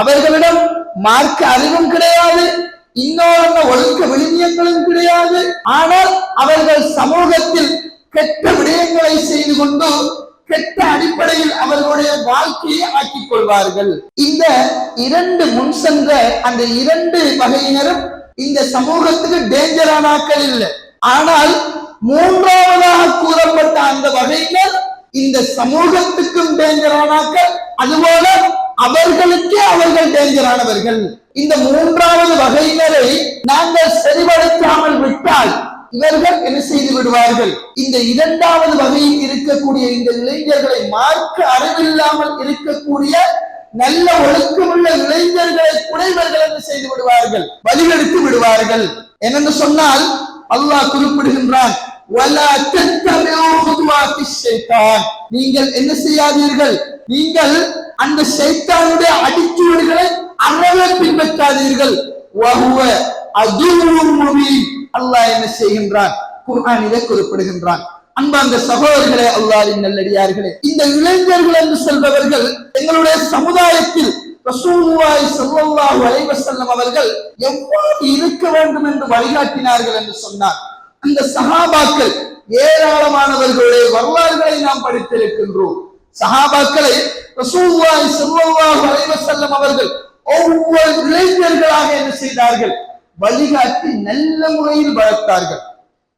அவர்களிடம் மார்க்க அறிவும் கிடையாது, இன்னொரு ஒழுக்க விழுமியங்களும் கிடையாது. ஆனால் அவர்கள் சமூகத்தில் கெட்ட விடயங்களை செய்து கொண்டு கெட்ட அடிப்படையில் அவர்களுடைய வாழ்க்கையை ஆக்கிக் கொள்வார்கள். இந்த இரண்டு முன் சென்ற அந்த இரண்டு வகையினரும் இந்த சமூகத்துக்கு டேஞ்சரானாக்கள் இல்லை. ஆனால் மூன்றாவதாக கூறப்பட்ட அந்த வகையினர் இந்த சமூகத்துக்கும் டேஞ்சரானாக்கள், அதுபோல அவர்களுக்கே அவர்கள் டேஞ்சரானவர்கள். இந்த மூன்றாவது வகையினரை நாங்கள் சரிபடுத்தாமல் விட்டால் இவர்கள் என்ன செய்து விடுவார்கள்? இந்த இரண்டாவது வகையில் இருக்கக்கூடிய இந்த இளைஞர்களை, மார்க்க அறிவில்லாமல் இருக்கக்கூடிய நல்ல ஒழுக்கமுள்ள இளைஞர்களை கூட இவர்கள் என்ன செய்து விடுவார்கள்? வழிகெடுத்து விடுவார்கள். என்னென்னு சொன்னால் அல்லாஹ் குறிப்பிடுகின்றான், நீங்கள் என்ன செய்யாதீர்கள், நீங்கள் அந்த ஷைத்தானுடைய அடிச்சுவடுகளை அறவே பின்பற்றாதீர்கள். அல்லாஹ் என்ன செய்கின்றான்? குர்ஆனிலே குறிப்பிடுகின்றான். அன்பார்ந்த சகோதரர்களே, அல்லாஹ்வின் நல்லடியார்களே, இந்த இளைஞர்கள் என்று சொல்பவர்கள் எங்களுடைய சமுதாயத்தில் ரசூலுல்லாஹி ஸல்லல்லாஹு அலைஹி வஸல்லம் அவர்கள் எவ்வாறு இருக்க வேண்டும் என்று வழிகாட்டினார்கள் என்று சொன்னார். அந்த சஹாபாக்கள் ஏராளமானவர்களுடைய வரலாறுகளை நாம் படித்திருக்கின்றோம். சஹாபாக்களை ரசூலுல்லாஹி ஸல்லல்லாஹு அலைஹி வஸல்லம் அவர்கள் ஒவ்வொரு இளைஞர்களாக என்ன செய்தார்கள்? வழிகாட்டி நல்ல முறையில் வளர்த்தார்கள்.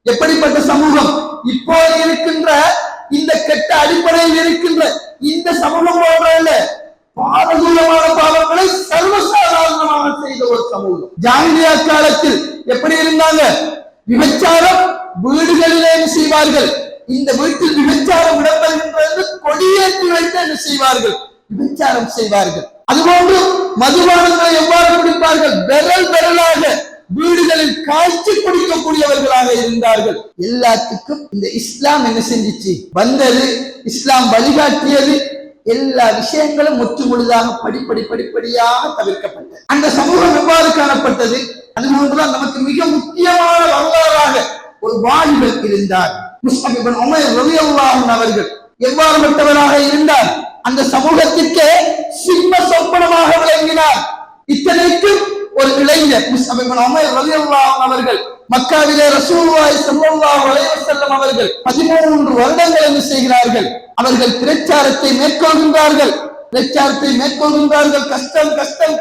எப்படிப்பட்ட சமூகம்? இப்போ இருக்கின்ற இந்த கெட்ட அடிப்படையில் இருக்கின்ற இந்த சமூகம் போன்றல்ல, பாரதூரமான பாவங்களை சர்வசாதாரணமாக செய்த ஒரு சமூகம். ஜாஹிலியா காலத்தில் எப்படி இருந்தாங்க? விபச்சாரம் வீடுகளிலே செய்வார்கள். இந்த வீட்டில் விபச்சாரம் இடம்பெறுகின்றது கொடியேற்றி வைத்து என்ன செய்வார்கள்? விபச்சாரம் செய்வார்கள். அதுபோன்று மதுபானங்களை எவ்வாறு குடிப்பார்கள்? விரல் விரலாக வீடுகளில் காய்ச்சி குடிக்கக்கூடியவர்களாக இருந்தார்கள். எல்லாத்துக்கும் இந்த இஸ்லாம் என்ன செஞ்சிச்சு? வந்தது, இஸ்லாம் வழிகாட்டியது. எல்லா விஷயங்களும் முற்று முழுதாக படிப்படியாக தவிர்க்கப்பட்டது. அந்த சமூகம் எவ்வாறு காணப்பட்டது? அதுபோன்றுதான் நமக்கு மிக முக்கியமான வரலாறாக ஒரு வாலிபர் இருந்தார். முஸ்அப் இப்னு உமைர் ரலியல்லாஹு அன்ஹு அவர்கள் எவ்வாறுபட்டவராக இருந்தார்? அந்த சமூகத்திற்கே சிம்ம சொப்பனமாக விளங்கினார். இத்தனைக்கும் ஒரு இளைஞர் முஸ்அப் இப்னு உமைர் ரலியல்லாஹு அன்ஹு அவர்கள் மக்காவிலே ரசூலுல்லாஹி ஸல்லல்லாஹு அலைஹி வஸல்லம் அவர்கள் 13 வருடங்கள் என்ன செய்கிறார்கள்? அவர்கள் பிரச்சாரத்தை மேற்கொள்கின்றார்கள்.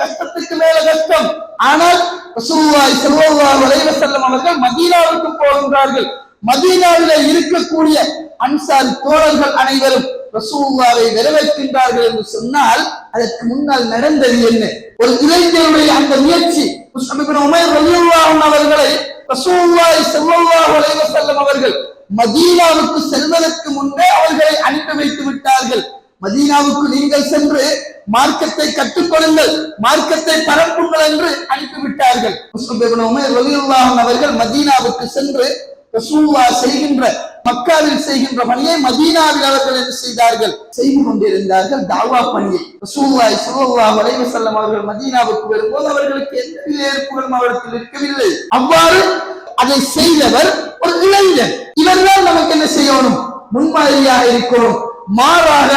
கஷ்டத்துக்கு மேல கஷ்டம். ஆனால் ரசூலுல்லாஹி ஸல்லல்லாஹு அலைஹி வஸல்லம் அவர்கள் மதீனாவுக்கு போகின்றார்கள். மதீனாவிலே இருக்கக்கூடிய அன்சாரி தோழர்கள் அனைவரும் ரசூலுல்லாஹை வரவேற்கின்றார்கள் என்று சொன்னால் அதற்கு முன்னால் நடந்தது என்ன? ஒரு இளைஞருடைய அந்த முயற்சி. முஸ்அப் இப்னு உமைர் ரலியல்லாஹு அன்ஹு அவர்களை ரசூலுல்லாஹி ஸல்லல்லாஹு அலைஹி வஸல்லம் அவர்கள் மதீனாவுக்கு செல்வதற்கு முன்பே அவர்களை அனுப்பி வைத்து விட்டார்கள். மதீனாவுக்கு நீங்கள் சென்று மார்க்கத்தை கற்றுக்கொள்ளுங்கள், மார்க்கத்தை பரப்புங்கள் என்று அனுப்பிவிட்டார்கள். முஸ்அப் இப்னு உமைர் ரலியல்லாஹு அன்ஹு அவர்கள் மதீனாவுக்கு சென்று ரசூலுல்லாஹ் செய்கின்ற, மக்காவில் செய்கின்ற பணியை மதீனாவில் அவர்கள் என்ன செய்தார்கள்? செய்து கொண்டிருந்தார்கள், தாவா பணியை. ரசூலுல்லாஹி ஸல்லல்லாஹு அலைஹி வஸல்லம் அவர்கள் மதீனாவுக்கு வரும்போது அவர்களுக்கு எந்த ஏற்புகளும் அவர்களுக்கு இருக்கவில்லை. அவ்வாறு அதை செய்தவர் ஒரு இளைஞர். இவர்தான் நமக்கு என்ன செய்யணும்? முன்மாதிரியாக இருக்கணும். மாறாக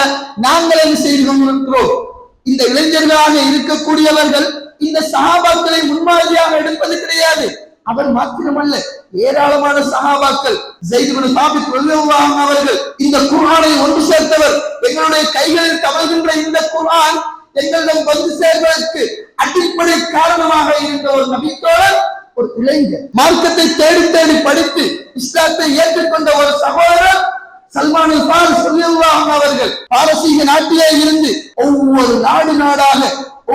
நாங்கள் என்ன செய்து கொண்டிருக்கிறோம்? இந்த இளைஞர்களாக இருக்கக்கூடியவர்கள் இந்த சஹாபாக்களை முன்மாதிரியாக எடுப்பது கிடையாது. அவர் மாத்திரமல்ல, ஏராளமான சஹாபாக்கள். ஸைத் இப்னு சாபித் ரலியல்லாஹு அன்ஹு அவர்கள் இந்த குர்ஆனை ஒன்று சேர்த்தவர். எங்களுடைய கைகளில் கமழ்கின்ற இந்த குர்ஆன் எங்களிடம் வந்து சேர்வதற்கு அடிப்படை காரணமாக இருந்த ஒரு நபித்தோழர், ஒரு இளைஞர். மார்க்கத்தை தேடி தேடி படித்து இஸ்லாத்தை ஏற்றுக்கொண்ட ஒரு சகோதரர் சல்மான் ஃபாரிஸ் ரலியல்லாஹு அன்ஹு அவர்கள் பாரசீக நாட்டிலே இருந்து ஒவ்வொரு நாடாக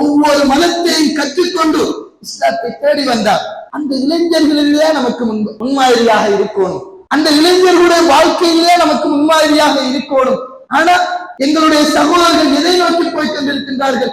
ஒவ்வொரு மதத்தையும் கற்றுக்கொண்டு இஸ்லாத்தை தேடி வந்தார். அந்த இளைஞர்களிலே நமக்கு முன்மாதிரியாக இருக்கணும். அந்த இளைஞர்களுடைய வாழ்க்கையிலே நமக்கு முன்மாதிரியாக இருக்கணும். ஆனா எங்களுடைய சகோதரர்கள் எதை நோக்கி போய் கொண்டிருக்கின்றார்கள்?